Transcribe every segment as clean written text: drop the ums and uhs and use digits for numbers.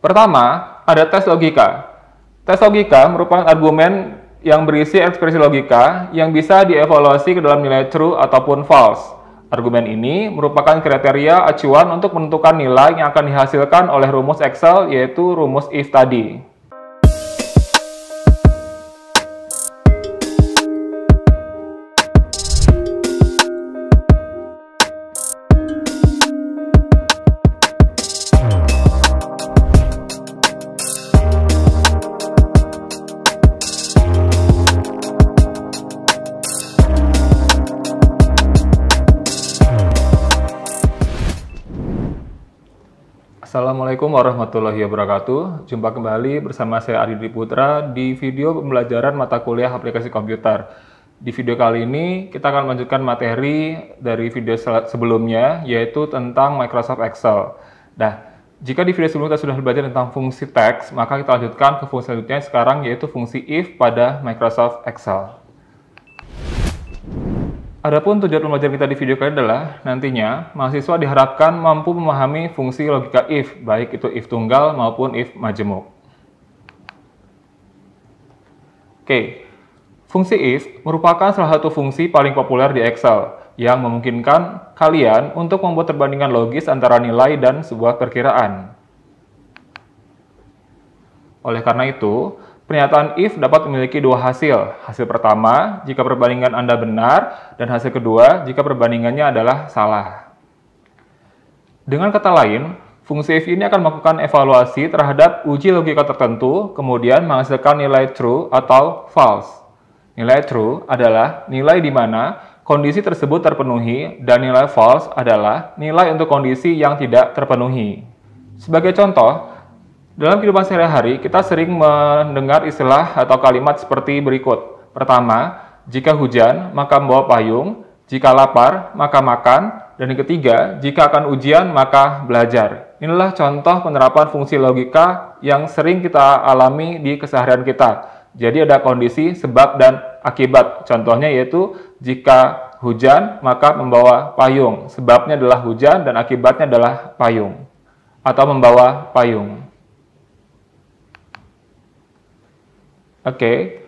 Pertama, ada tes logika. Tes logika merupakan argumen yang berisi ekspresi logika yang bisa dievaluasi ke dalam nilai true ataupun false. Argumen ini merupakan kriteria acuan untuk menentukan nilai yang akan dihasilkan oleh rumus Excel, yaitu rumus if tadi. Assalamualaikum warahmatullahi wabarakatuh. Jumpa kembali bersama saya Adi Putra di video pembelajaran mata kuliah aplikasi komputer. Di video kali ini kita akan melanjutkan materi dari video sebelumnya, yaitu tentang Microsoft Excel. Nah, jika di video sebelumnya kita sudah belajar tentang fungsi teks, maka kita lanjutkan ke fungsi selanjutnya sekarang, yaitu fungsi if pada Microsoft Excel. Adapun tujuan pembelajaran kita di video kali ini adalah nantinya mahasiswa diharapkan mampu memahami fungsi logika if, baik itu if tunggal maupun if majemuk. Oke, fungsi if merupakan salah satu fungsi paling populer di Excel yang memungkinkan kalian untuk membuat perbandingan logis antara nilai dan sebuah perkiraan. Oleh karena itu, pernyataan if dapat memiliki dua hasil. Hasil pertama, jika perbandingan Anda benar, dan hasil kedua, jika perbandingannya adalah salah. Dengan kata lain, fungsi if ini akan melakukan evaluasi terhadap uji logika tertentu, kemudian menghasilkan nilai true atau false. Nilai true adalah nilai di mana kondisi tersebut terpenuhi, dan nilai false adalah nilai untuk kondisi yang tidak terpenuhi. Sebagai contoh, dalam kehidupan sehari-hari, kita sering mendengar istilah atau kalimat seperti berikut. Pertama, jika hujan, maka membawa payung. Jika lapar, maka makan. Dan yang ketiga, jika akan ujian, maka belajar. Inilah contoh penerapan fungsi logika yang sering kita alami di keseharian kita. Jadi ada kondisi sebab dan akibat. Contohnya yaitu, jika hujan, maka membawa payung. Sebabnya adalah hujan dan akibatnya adalah payung. Atau membawa payung. Oke,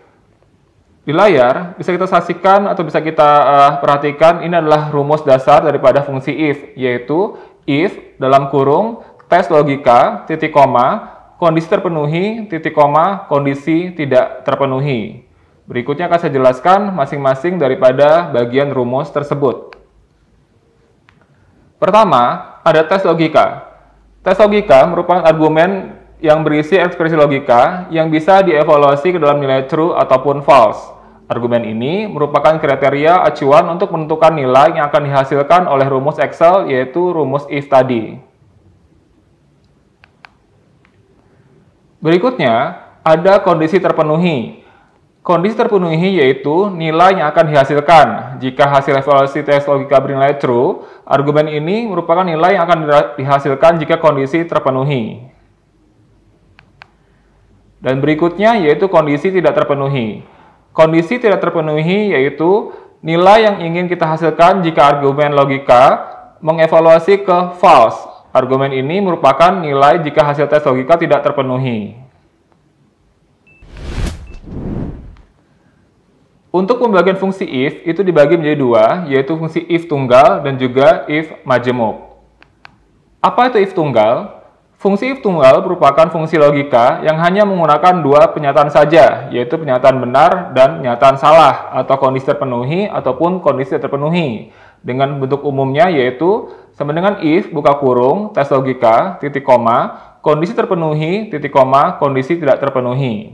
di layar bisa kita saksikan atau bisa kita perhatikan ini adalah rumus dasar daripada fungsi if, yaitu if dalam kurung tes logika titik koma kondisi terpenuhi titik koma kondisi tidak terpenuhi. Berikutnya akan saya jelaskan masing-masing daripada bagian rumus tersebut. Pertama, ada tes logika. Tes logika merupakan argumen yang berisi ekspresi logika yang bisa dievaluasi ke dalam nilai true ataupun false. Argumen ini merupakan kriteria acuan untuk menentukan nilai yang akan dihasilkan oleh rumus Excel, yaitu rumus if tadi. Berikutnya, ada kondisi terpenuhi. Kondisi terpenuhi yaitu nilai yang akan dihasilkan. Jika hasil evaluasi tes logika bernilai true, argumen ini merupakan nilai yang akan dihasilkan jika kondisi terpenuhi. Dan berikutnya yaitu kondisi tidak terpenuhi. Kondisi tidak terpenuhi yaitu nilai yang ingin kita hasilkan jika argumen logika mengevaluasi ke false. Argumen ini merupakan nilai jika hasil tes logika tidak terpenuhi. Untuk pembagian fungsi if itu dibagi menjadi dua, yaitu fungsi if tunggal dan juga if majemuk. Apa itu if tunggal? Fungsi if tunggal merupakan fungsi logika yang hanya menggunakan dua pernyataan saja, yaitu pernyataan benar dan pernyataan salah, atau kondisi terpenuhi ataupun kondisi tidak terpenuhi. Dengan bentuk umumnya yaitu sama dengan if buka kurung tes logika titik koma kondisi terpenuhi titik koma kondisi tidak terpenuhi.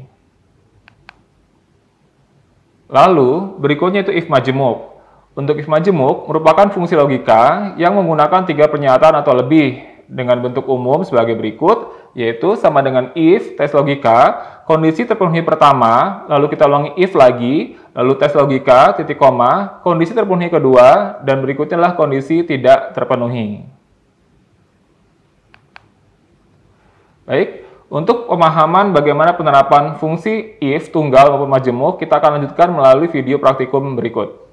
Lalu berikutnya itu if majemuk. Untuk if majemuk merupakan fungsi logika yang menggunakan tiga pernyataan atau lebih, dengan bentuk umum sebagai berikut, yaitu sama dengan if tes logika kondisi terpenuhi pertama, lalu kita ulangi if lagi, lalu tes logika titik koma kondisi terpenuhi kedua, dan berikutnya adalah kondisi tidak terpenuhi. Baik, untuk pemahaman bagaimana penerapan fungsi if tunggal maupun majemuk, kita akan lanjutkan melalui video praktikum berikut.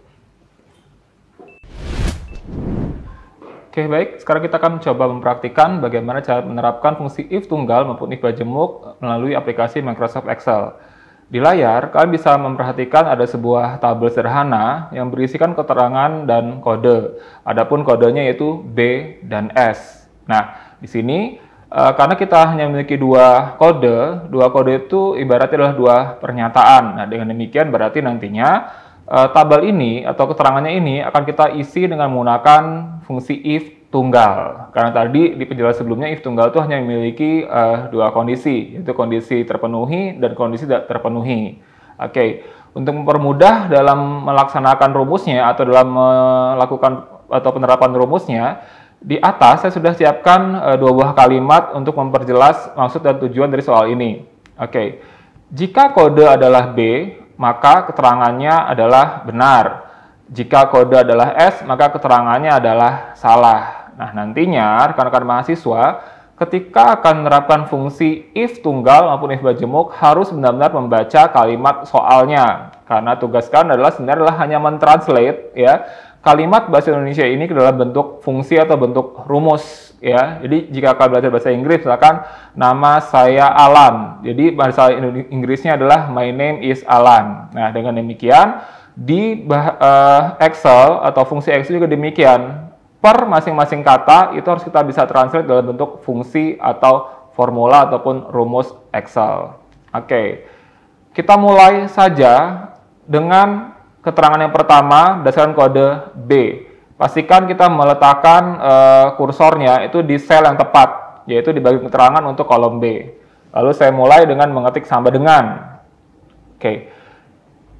Oke, baik. Sekarang kita akan coba mempraktikkan bagaimana cara menerapkan fungsi if tunggal maupun if bajemuk melalui aplikasi Microsoft Excel. Di layar, kalian bisa memperhatikan ada sebuah tabel sederhana yang berisikan keterangan dan kode. Adapun kodenya yaitu B dan S. Nah, di sini karena kita hanya memiliki dua kode itu ibaratnya adalah dua pernyataan. Nah, dengan demikian berarti nantinya tabel ini atau keterangannya ini akan kita isi dengan menggunakan fungsi if tunggal. Karena tadi di penjelasan sebelumnya if tunggal itu hanya memiliki dua kondisi, yaitu kondisi terpenuhi dan kondisi tidak terpenuhi. Oke, untuk mempermudah dalam melaksanakan rumusnya atau dalam melakukan atau penerapan rumusnya, di atas saya sudah siapkan dua buah kalimat untuk memperjelas maksud dan tujuan dari soal ini. Oke, jika kode adalah B, maka keterangannya adalah benar. Jika kode adalah S, maka keterangannya adalah salah. Nah, nantinya rekan-rekan mahasiswa ketika akan menerapkan fungsi if tunggal maupun if bajemuk harus benar-benar membaca kalimat soalnya. Karena tugas kalian adalah sebenarnya hanya mentranslate ya kalimat bahasa Indonesia ini ke dalam bentuk fungsi atau bentuk rumus ya. Jadi jika kalian belajar bahasa Inggris misalkan nama saya Alan. Jadi bahasa Inggrisnya adalah my name is Alan. Nah, dengan demikian di Excel atau fungsi Excel juga demikian. Per masing-masing kata itu harus kita bisa translate dalam bentuk fungsi atau formula ataupun rumus Excel. Oke, kita mulai saja dengan keterangan yang pertama berdasarkan kode B. Pastikan kita meletakkan kursornya itu di sel yang tepat, yaitu di bagian keterangan untuk kolom B. Lalu saya mulai dengan mengetik sama dengan. Oke,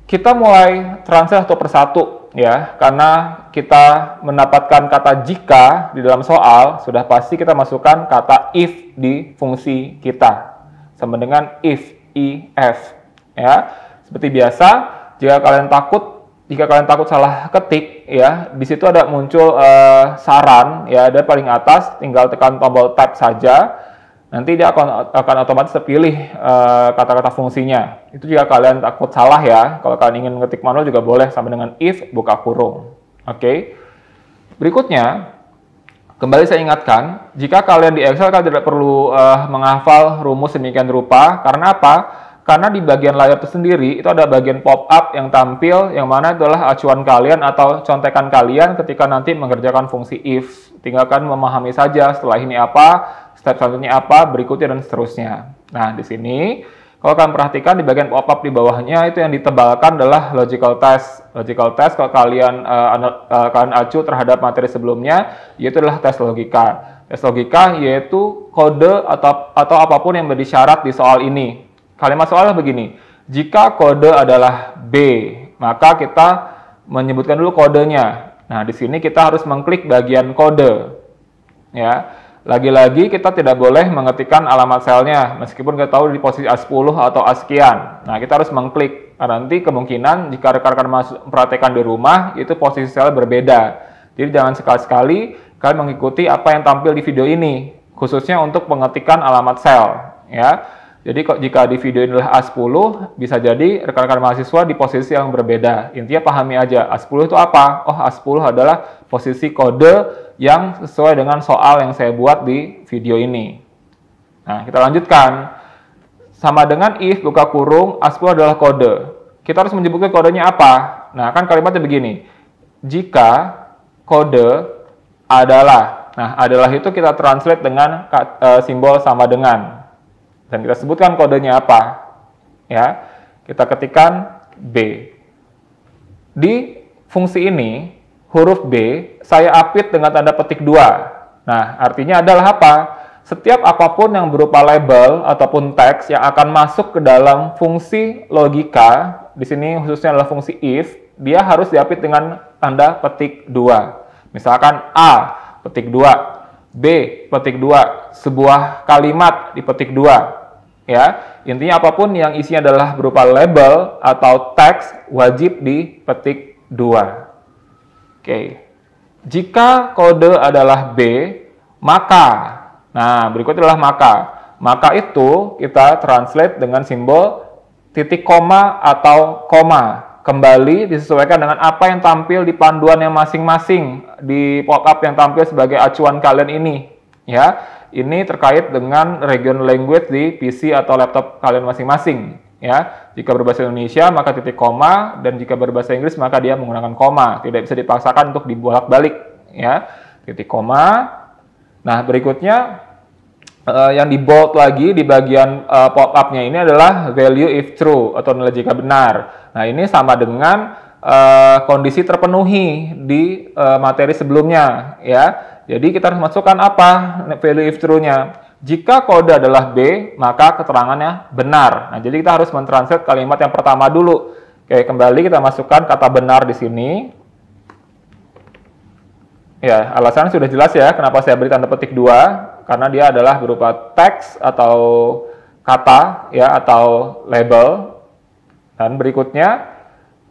kita mulai translate satu persatu ya, karena kita mendapatkan kata jika di dalam soal, sudah pasti kita masukkan kata if di fungsi kita. Sama dengan if, ya. Seperti biasa, jika kalian takut salah ketik ya, di situ ada muncul saran ya, dari paling atas tinggal tekan tombol tab saja. Nanti dia akan otomatis terpilih kata-kata fungsinya. Itu jika kalian takut salah ya. Kalau kalian ingin mengetik manual juga boleh sama dengan if buka kurung. Oke. Berikutnya, kembali saya ingatkan, jika kalian di Excel kalian tidak perlu menghafal rumus demikian rupa. Karena apa? Karena di bagian layar itu sendiri itu ada bagian pop-up yang tampil, yang mana adalah acuan kalian atau contekan kalian ketika nanti mengerjakan fungsi if. Tinggal kalian memahami saja setelah ini apa, step selanjutnya apa, berikutnya, dan seterusnya. Nah, di sini, kalau kalian perhatikan di bagian pop-up di bawahnya, itu yang ditebalkan adalah logical test. Logical test, kalau kalian acu terhadap materi sebelumnya, yaitu adalah tes logika. Tes logika yaitu kode atau apapun yang menjadi syarat di soal ini. Kalimat soalnya begini, jika kode adalah B, maka kita menyebutkan dulu kodenya. Nah, di sini kita harus mengklik bagian kode. Ya. Lagi-lagi kita tidak boleh mengetikkan alamat selnya, meskipun kita tahu di posisi A10 atau A sekian. Nah, kita harus mengklik. Karena nanti kemungkinan jika rekan-rekan memperhatikan di rumah, itu posisi sel berbeda. Jadi jangan sekali-sekali kalian mengikuti apa yang tampil di video ini, khususnya untuk pengetikan alamat sel. Ya. Jadi jika di video ini adalah A10, bisa jadi rekan-rekan mahasiswa di posisi yang berbeda. Intinya pahami aja, A10 itu apa? Oh, A10 adalah posisi kode yang sesuai dengan soal yang saya buat di video ini. Nah, kita lanjutkan. Sama dengan if, buka kurung, A10 adalah kode. Kita harus menyebutkan kodenya apa? Nah, kan kalimatnya begini. Jika kode adalah, nah, adalah itu kita translate dengan simbol sama dengan. Dan kita sebutkan kodenya apa. Ya, kita ketikkan B. Di fungsi ini, huruf B, saya apit dengan tanda petik 2. Nah, artinya adalah apa? Setiap apapun yang berupa label ataupun teks yang akan masuk ke dalam fungsi logika, di sini khususnya adalah fungsi if, dia harus diapit dengan tanda petik 2. Misalkan A, petik 2, B, petik 2, sebuah kalimat di petik 2. Ya, intinya apapun yang isinya adalah berupa label atau teks wajib dipetik 2. Oke. Jika kode adalah B, maka, nah berikutnya adalah maka. Maka itu kita translate dengan simbol titik koma atau koma. kembali disesuaikan dengan apa yang tampil di panduan yang masing-masing di pop-up yang tampil sebagai acuan kalian ini. Ya, ini terkait dengan regional language di PC atau laptop kalian masing-masing. Ya, jika berbahasa Indonesia maka titik koma, dan jika berbahasa Inggris maka dia menggunakan koma. Tidak bisa dipaksakan untuk dibolak-balik. Ya, titik koma. Nah, berikutnya yang di bold lagi di bagian pop-up-nya ini adalah value if true atau nilai jika benar. Nah, ini sama dengan kondisi terpenuhi di materi sebelumnya, ya. Jadi kita harus masukkan apa value if true-nya. Jika kode adalah B, maka keterangannya benar. Nah, jadi kita harus mentranslate kalimat yang pertama dulu. Oke, kembali kita masukkan kata benar di sini. Ya, alasannya sudah jelas ya, kenapa saya beri tanda petik 2, karena dia adalah berupa teks atau kata, ya, atau label. Dan berikutnya,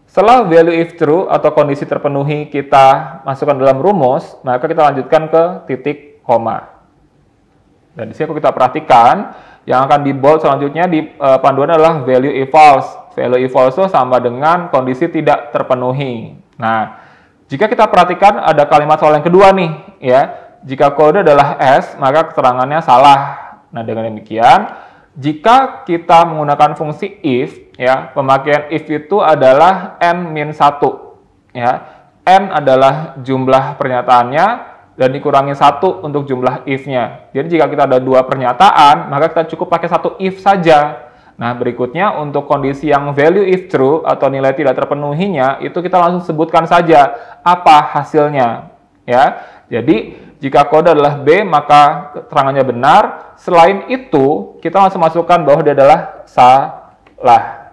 setelah value if true atau kondisi terpenuhi kita masukkan dalam rumus, maka kita lanjutkan ke titik koma. Dan di sini kalau kita perhatikan, yang akan di bold selanjutnya di panduan adalah value if false. Value if false itu sama dengan kondisi tidak terpenuhi. Nah, jika kita perhatikan ada kalimat soal yang kedua nih, ya. Jika kode adalah S, maka keterangannya salah. Nah, dengan demikian, jika kita menggunakan fungsi if, ya, pemakaian if itu adalah n-1, ya. N adalah jumlah pernyataannya dan dikurangi 1 untuk jumlah if-nya. Jadi jika kita ada 2 pernyataan, maka kita cukup pakai 1 if saja. Nah, berikutnya untuk kondisi yang value if true atau nilai tidak terpenuhinya, itu kita langsung sebutkan saja apa hasilnya, ya. Jadi jika kode adalah B, maka keterangannya benar. Selain itu, kita langsung masukkan bahwa dia adalah salah.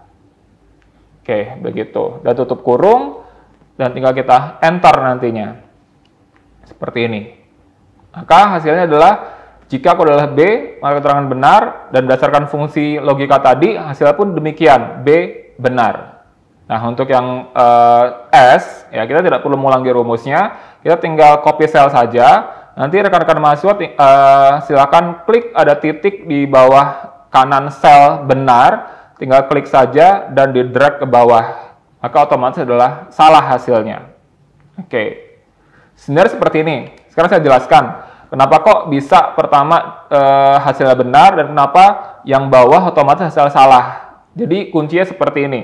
Oke, begitu. Dan tutup kurung, dan tinggal kita enter nantinya. Seperti ini. Maka hasilnya adalah jika kode adalah B, maka keterangan benar, dan berdasarkan fungsi logika tadi, hasilnya pun demikian, B benar. Nah, untuk yang S, ya, kita tidak perlu mengulangi rumusnya, kita tinggal copy cell saja. Nanti rekan-rekan mahasiswa silakan klik ada titik di bawah kanan sel benar, tinggal klik saja dan di drag ke bawah. Maka otomatis adalah salah hasilnya. Oke, sebenarnya seperti ini. Sekarang saya jelaskan. Kenapa kok bisa pertama hasilnya benar dan kenapa yang bawah otomatis hasil salah. Jadi kuncinya seperti ini.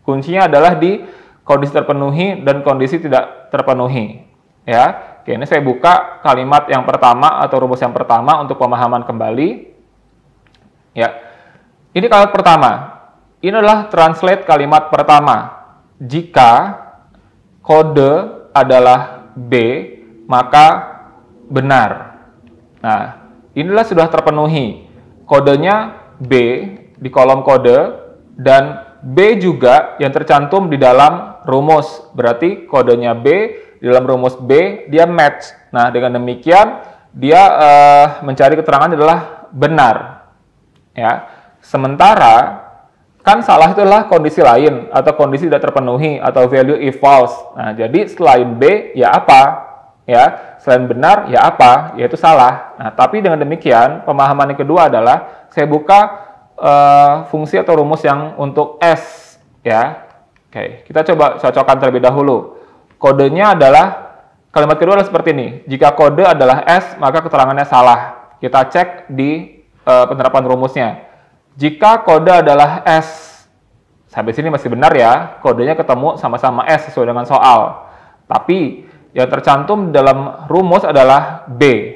Kuncinya adalah di kondisi terpenuhi dan kondisi tidak terpenuhi. Ya, oke, ini saya buka kalimat yang pertama atau rumus yang pertama untuk pemahaman kembali. Ya, ini kalimat pertama. Ini adalah translate kalimat pertama. Jika kode adalah B, maka benar. Nah, inilah sudah terpenuhi. Kodenya B di kolom kode dan B juga yang tercantum di dalam rumus. Berarti kodenya B di dalam rumus B dia match. Nah, dengan demikian dia mencari keterangan adalah benar. Ya. Sementara kan salah itu adalah kondisi lain atau kondisi tidak terpenuhi atau value if false. Nah, jadi selain B ya apa? Ya, selain benar ya apa? Yaitu salah. Nah, tapi dengan demikian pemahaman yang kedua adalah saya buka fungsi atau rumus yang untuk S, ya. Oke, kita coba cocokkan terlebih dahulu. Kodenya adalah kalimat kedua adalah seperti ini. Jika kode adalah S, maka keterangannya salah. Kita cek di penerapan rumusnya. Jika kode adalah S, sampai sini masih benar ya, kodenya ketemu sama-sama S sesuai dengan soal. Tapi yang tercantum dalam rumus adalah B.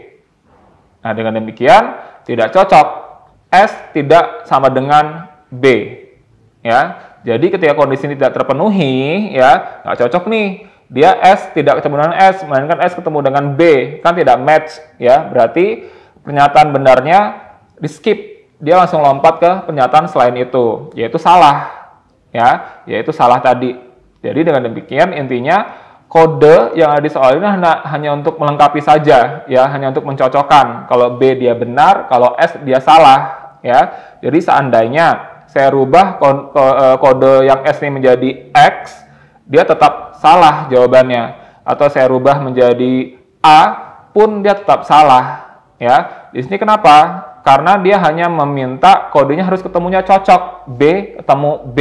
Nah, dengan demikian tidak cocok. S tidak sama dengan B. Ya, jadi ketika kondisi ini tidak terpenuhi, ya nggak cocok nih. Dia S tidak ketemu dengan S, melainkan S ketemu dengan B, kan tidak match. Ya, berarti pernyataan benarnya di skip. Dia langsung lompat ke pernyataan selain itu, yaitu salah. Ya, yaitu salah tadi. Jadi dengan demikian intinya kode yang ada di soal ini hanya untuk melengkapi saja, ya, hanya untuk mencocokkan. Kalau B dia benar, kalau S dia salah, ya. Jadi seandainya saya rubah kode yang S ini menjadi X, dia tetap salah jawabannya. Atau saya rubah menjadi A, pun dia tetap salah, ya. Di sini kenapa? Karena dia hanya meminta kodenya harus ketemunya cocok. B ketemu B,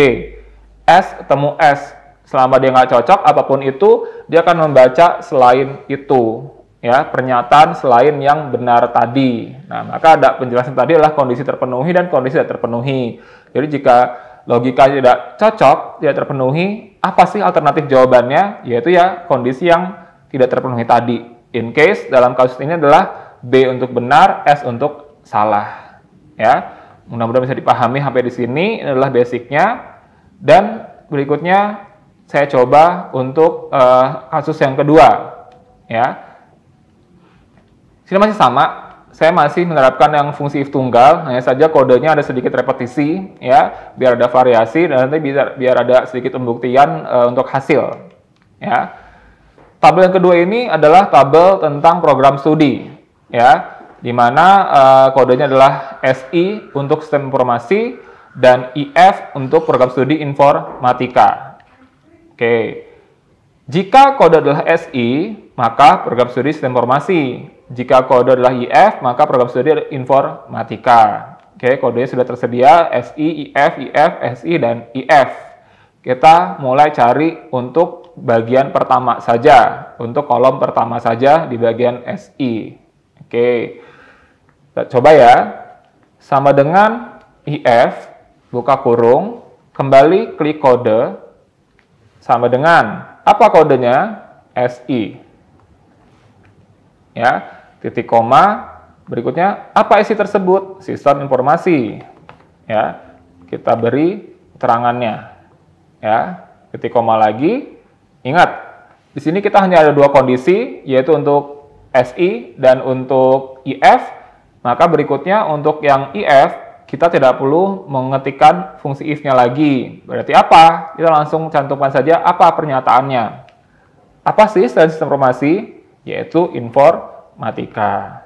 S ketemu S. Selama dia nggak cocok, apapun itu, dia akan membaca selain itu. Ya, pernyataan selain yang benar tadi. Nah, maka ada penjelasan tadi adalah kondisi terpenuhi dan kondisi tidak terpenuhi. Jadi jika logika tidak cocok, tidak terpenuhi, apa sih alternatif jawabannya? Yaitu ya kondisi yang tidak terpenuhi tadi. In case dalam kasus ini adalah B untuk benar, S untuk salah. Ya, mudah-mudahan bisa dipahami sampai di sini. Ini adalah basicnya. Dan berikutnya saya coba untuk kasus yang kedua. Ya. Sini masih sama, saya masih menerapkan yang fungsi if tunggal, hanya saja kodenya ada sedikit repetisi, ya, biar ada variasi dan nanti biar ada sedikit pembuktian untuk hasil. Ya. Tabel yang kedua ini adalah tabel tentang program studi, ya, di mana kodenya adalah SI untuk sistem informasi dan IF untuk program studi informatika. Oke. Jika kode adalah SI, maka program studi sistem informasi. Jika kode adalah IF, maka program studi informatika. Oke, kodenya sudah tersedia, SI, IF, SI, dan IF. Kita mulai cari untuk bagian pertama saja, untuk kolom pertama saja di bagian SI. Oke, kita coba ya. Sama dengan IF, buka kurung, kembali klik kode, sama dengan apa kodenya? SI. Ya, titik koma, berikutnya apa isi tersebut? Sistem informasi. Ya, kita beri keterangannya. Ya, titik koma lagi. Ingat, di sini kita hanya ada dua kondisi, yaitu untuk SI dan untuk IF. Maka berikutnya untuk yang IF, kita tidak perlu mengetikkan fungsi if-nya lagi. Berarti apa? Kita langsung cantumkan saja apa pernyataannya. Apa sih sistem informasi? Yaitu informatika.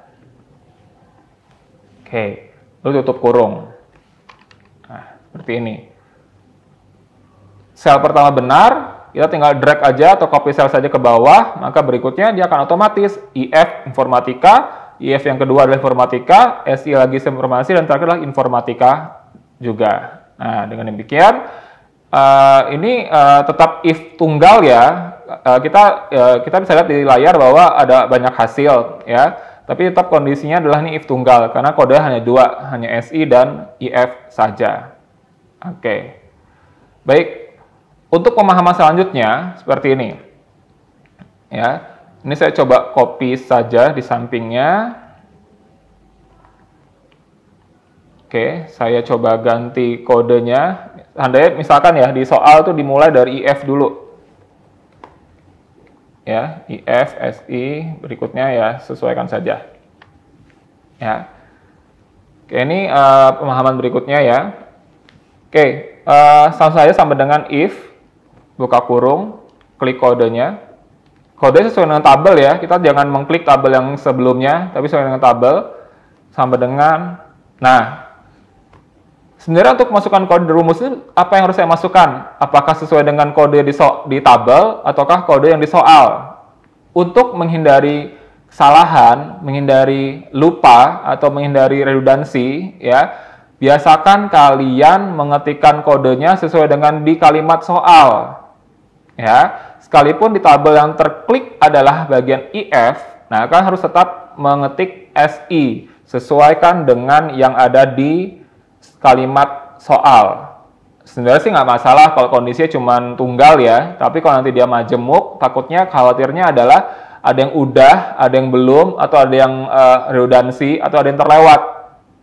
Oke, lalu tutup kurung. Nah, seperti ini. Sel pertama benar, kita tinggal drag aja atau copy sel saja ke bawah, maka berikutnya dia akan otomatis IF informatika, IF yang kedua adalah informatika, SI lagi sistem informasi, dan terakhir adalah informatika juga. Nah, dengan demikian, ini tetap if tunggal ya. Kita bisa lihat di layar bahwa ada banyak hasil ya. Tapi tetap kondisinya adalah ini if tunggal, karena kode hanya dua, hanya SI dan IF saja. Oke. Baik, untuk pemahaman selanjutnya seperti ini. Ya. Ini saya coba copy saja di sampingnya. Oke, saya coba ganti kodenya. Andai misalkan ya, di soal tuh dimulai dari IF dulu. Ya, IF, SI, berikutnya ya sesuaikan saja. Ya. Oke, ini pemahaman berikutnya ya. Oke, sama saja sama dengan if, buka kurung, klik kodenya. Kode sesuai dengan tabel ya, kita jangan mengklik tabel yang sebelumnya, tapi sesuai dengan tabel, sama dengan, nah, sebenarnya untuk masukkan kode rumus ini, apa yang harus saya masukkan? Apakah sesuai dengan kode di tabel, ataukah kode yang di soal? Untuk menghindari kesalahan, menghindari lupa, atau menghindari redundansi, ya, biasakan kalian mengetikkan kodenya sesuai dengan di kalimat soal. Ya, sekalipun di tabel yang terklik adalah bagian IF, nah kalian harus tetap mengetik SI, sesuaikan dengan yang ada di kalimat soal. Sebenarnya sih nggak masalah kalau kondisinya cuma tunggal ya, tapi kalau nanti dia majemuk, takutnya khawatirnya adalah ada yang udah, ada yang belum, atau ada yang redundansi, atau ada yang terlewat.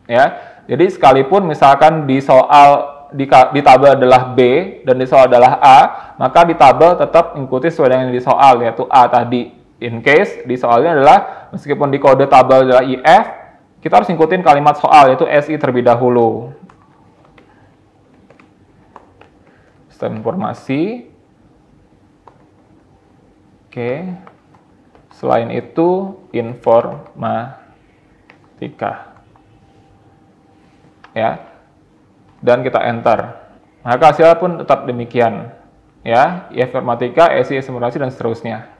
Ya, jadi sekalipun misalkan di soal di tabel adalah B dan di soal adalah A, maka di tabel tetap mengikuti sesuai dengan di soal, yaitu A tadi. In case di soalnya adalah, meskipun di kode tabel adalah IF, kita harus ngikutin kalimat soal, yaitu SI terlebih dahulu. Sistem informasi. Oke. Selain itu, informatika. Ya. Dan kita enter. Maka hasilnya pun tetap demikian. Ya, informatika, SI, simulasi, dan seterusnya.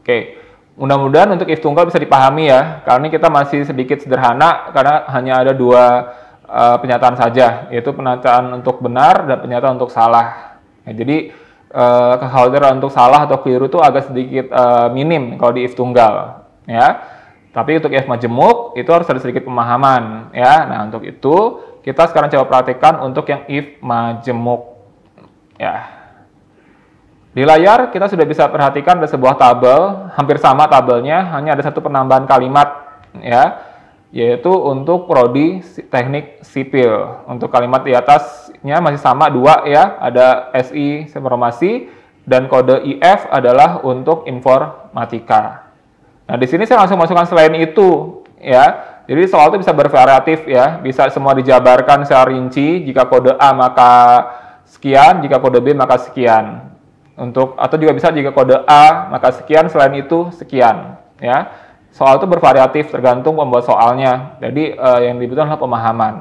Oke, mudah-mudahan untuk if tunggal bisa dipahami ya, karena ini kita masih sedikit sederhana, karena hanya ada dua pernyataan saja, yaitu pernyataan untuk benar dan pernyataan untuk salah. Ya, jadi kekhawatiran untuk salah atau keliru itu agak sedikit minim kalau di if tunggal, ya. Tapi untuk if majemuk itu harus ada sedikit pemahaman, ya. Nah, untuk itu kita sekarang coba perhatikan untuk yang if majemuk, ya. Di layar kita sudah bisa perhatikan ada sebuah tabel, hampir sama tabelnya, hanya ada satu penambahan kalimat, ya, yaitu untuk prodi teknik sipil. Untuk kalimat di atasnya masih sama dua, ya, ada SI informasi dan kode IF adalah untuk informatika. Nah, di sini saya langsung masukkan selain itu, ya. Jadi soal itu bisa bervariatif, ya, bisa semua dijabarkan secara rinci. Jika kode A maka sekian, jika kode B maka sekian. Atau juga bisa jika kode A maka sekian, selain itu sekian, ya. Soal itu bervariatif tergantung pembuat soalnya. Jadi yang dibutuhkan adalah pemahaman.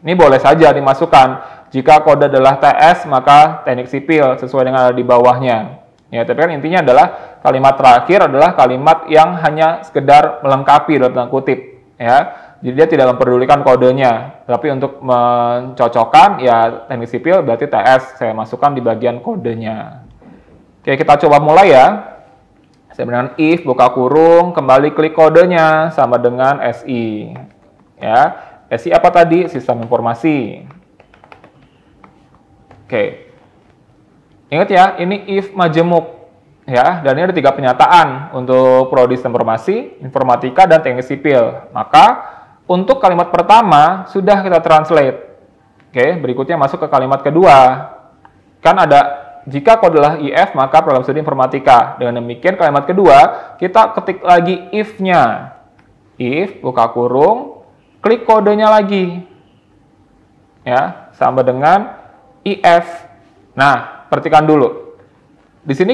Ini boleh saja dimasukkan. Jika kode adalah TS maka teknik sipil sesuai dengan ada di bawahnya. Ya, tapi kan intinya adalah kalimat terakhir adalah kalimat yang hanya sekedar melengkapi dalam tanda kutip, ya. Jadi dia tidak memperdulikan kodenya. Tapi untuk mencocokkan ya teknik sipil berarti TS saya masukkan di bagian kodenya. Oke, kita coba mulai, ya. Saya dengan if, buka kurung, kembali klik kodenya, sama dengan SI. Ya, SI apa tadi? Sistem informasi. Oke. Ingat ya, ini if majemuk. Ya, dan ini ada 3 penyataan untuk prodi sistem informasi, informatika, dan teknik sipil. Maka, untuk kalimat pertama, sudah kita translate. Oke, berikutnya masuk ke kalimat kedua. Kan ada jika kode adalah IF, maka program studi informatika. Dengan demikian, kalimat kedua, kita ketik lagi if-nya. If, buka kurung, klik kodenya lagi. Ya, sama dengan IF. Nah, perhatikan dulu. Di sini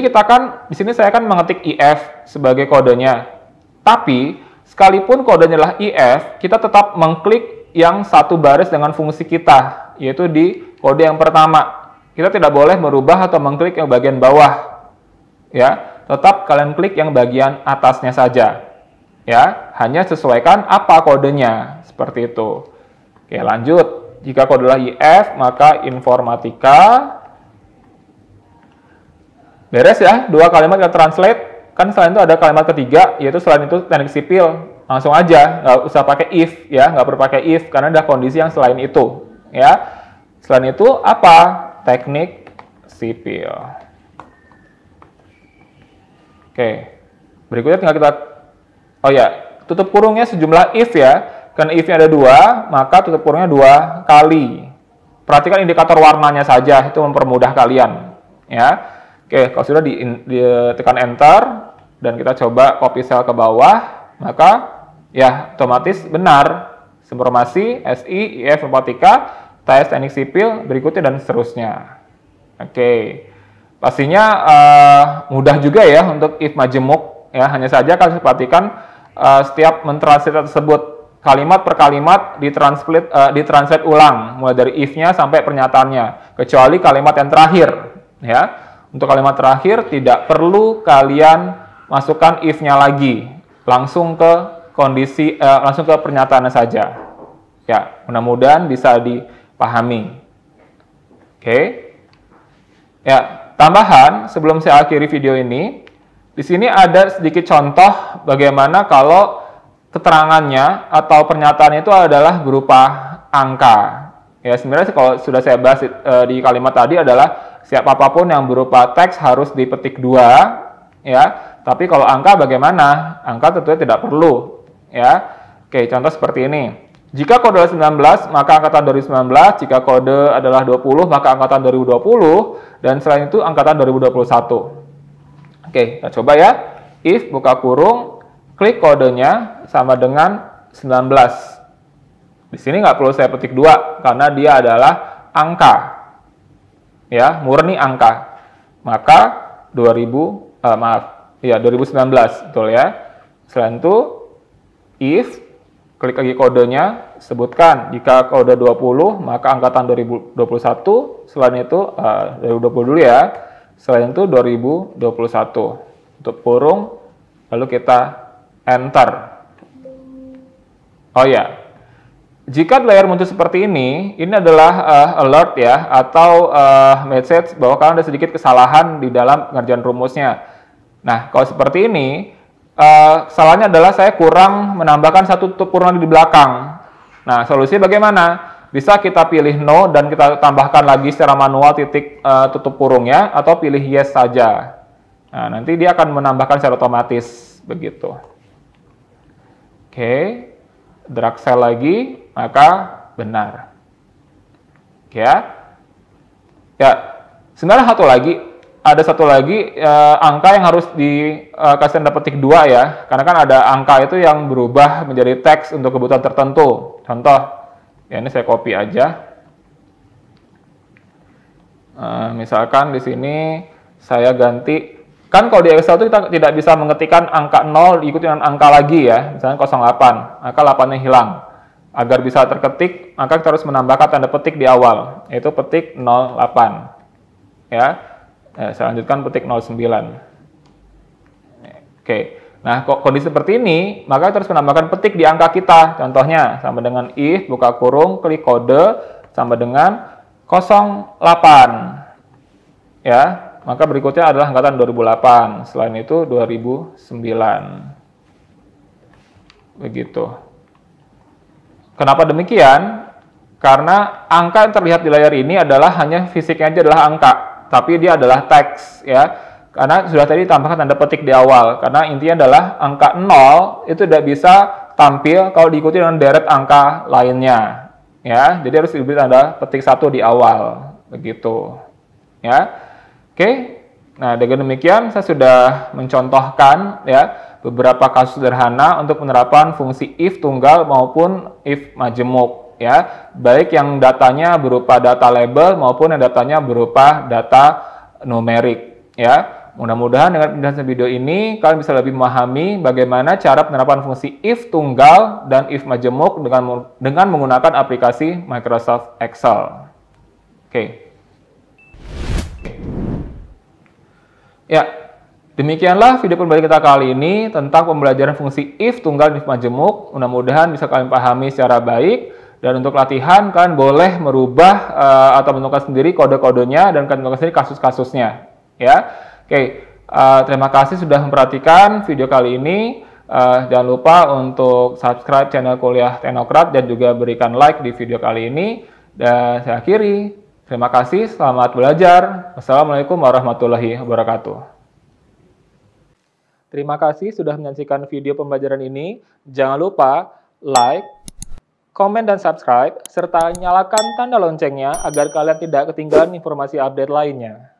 saya akan mengetik IF sebagai kodenya. Tapi, sekalipun kodenya adalah IF, kita tetap mengklik yang satu baris dengan fungsi kita, yaitu di kode yang pertama. Kita tidak boleh merubah atau mengklik yang bagian bawah, ya. Tetap kalian klik yang bagian atasnya saja, ya. Hanya sesuaikan apa kodenya, seperti itu. Oke, lanjut. Jika kode adalah IF, maka informatika. Beres, ya. 2 kalimat kita translate. Kan selain itu ada kalimat ketiga, yaitu selain itu teknik sipil. Langsung aja, nggak usah pakai if, ya. Nggak perlu pakai if, karena ada kondisi yang selain itu, ya. Selain itu apa? Teknik sipil. Oke. Berikutnya tinggal kita, oh ya, tutup kurungnya sejumlah if, ya. Karena if-nya ada 2, maka tutup kurungnya 2 kali. Perhatikan indikator warnanya saja, itu mempermudah kalian, ya. Oke, kalau sudah ditekan enter dan kita coba copy cell ke bawah, maka ya otomatis benar. Informasi, SI, IF, informatika, tes teknik sipil, berikutnya dan seterusnya. Oke, pastinya mudah juga ya untuk if majemuk, ya. Hanya saja kalian perhatikan setiap mentranslate tersebut kalimat per kalimat ditranslate ulang, mulai dari if-nya sampai pernyataannya, kecuali kalimat yang terakhir, ya. Untuk kalimat terakhir tidak perlu kalian masukkan if-nya lagi, langsung ke kondisi, langsung ke pernyataannya saja. Ya, mudah-mudahan bisa dipahami. Oke. Ya, tambahan sebelum saya akhiri video ini, di sini ada sedikit contoh bagaimana kalau keterangannya atau pernyataan itu adalah berupa angka. Ya, sebenarnya kalau sudah saya bahas di kalimat tadi adalah siapapun yang berupa teks harus dipetik 2, ya. Tapi kalau angka bagaimana? Angka tentunya tidak perlu, ya. Oke, contoh seperti ini. Jika kode adalah 19, maka angkatan 2019. Jika kode adalah 20, maka angkatan 2020. Dan selain itu, angkatan 2021. Oke, kita coba ya. If, buka kurung, klik kodenya sama dengan 19. Di sini nggak perlu saya petik 2, karena dia adalah angka. Ya, murni angka. Maka 2019, betul ya. Selain itu, if, klik lagi kodenya, sebutkan jika kode 20, maka angkatan 2021, selain itu, 2020 dulu ya, selain itu 2021. Untuk kurung, lalu kita enter. Oh ya, Jika di layar muncul seperti ini adalah alert ya, atau message bahwa kalian ada sedikit kesalahan di dalam pengerjaan rumusnya. Nah, kalau seperti ini, kesalahannya adalah saya kurang menambahkan satu tutup kurung di belakang. Nah, solusinya bagaimana? Bisa kita pilih no dan kita tambahkan lagi secara manual titik tutup kurungnya, atau pilih yes saja. Nah, nanti dia akan menambahkan secara otomatis, begitu. Oke, drag cell lagi. Maka benar. Ya. Ya. Sebenarnya ada satu lagi angka yang harus dikasih tanda petik 2 ya. Karena kan ada angka itu yang berubah menjadi teks untuk kebutuhan tertentu. Contoh, ya ini saya copy aja. Misalkan di sini saya ganti, kan kalau di Excel itu kita tidak bisa mengetikkan angka 0 diikuti dengan angka lagi ya. Misalnya 08, maka 8-nya hilang. Agar bisa terketik, maka kita harus menambahkan tanda petik di awal, yaitu petik 08. Ya, saya lanjutkan petik 09. Oke, nah kondisi seperti ini, maka kita harus menambahkan petik di angka kita. Contohnya, sama dengan if, buka kurung, klik kode, sama dengan 08. Ya, maka berikutnya adalah angkatan 2008. Selain itu 2009. Begitu. Kenapa demikian? Karena angka yang terlihat di layar ini adalah hanya fisiknya aja adalah angka, tapi dia adalah teks ya. Karena sudah tadi ditambahkan tanda petik di awal. Karena intinya adalah angka 0 itu tidak bisa tampil kalau diikuti dengan deret angka lainnya. Ya, jadi harus diberi tanda petik 1 di awal, begitu. Ya. Oke. Nah, dengan demikian saya sudah mencontohkan ya beberapa kasus sederhana untuk penerapan fungsi if tunggal maupun if majemuk ya, baik yang datanya berupa data label maupun yang datanya berupa data numerik ya. Mudah-mudahan dengan penjelasan video ini kalian bisa lebih memahami bagaimana cara penerapan fungsi if tunggal dan if majemuk dengan menggunakan aplikasi Microsoft Excel. Oke. Ya, demikianlah video pembelajaran kita kali ini tentang pembelajaran fungsi if tunggal dan if majemuk. Mudah-mudahan bisa kalian pahami secara baik. Dan untuk latihan, kalian boleh merubah atau menentukan sendiri kode-kodenya dan kalian tentukan sendiri kasus-kasusnya. Ya, oke. Terima kasih sudah memperhatikan video kali ini. Jangan lupa untuk subscribe channel Kuliah Teknokrat dan juga berikan like di video kali ini. Dan saya akhiri. Terima kasih, selamat belajar. Wassalamualaikum warahmatullahi wabarakatuh. Terima kasih sudah menyaksikan video pembelajaran ini. Jangan lupa like, komen, dan subscribe, serta nyalakan tanda loncengnya agar kalian tidak ketinggalan informasi update lainnya.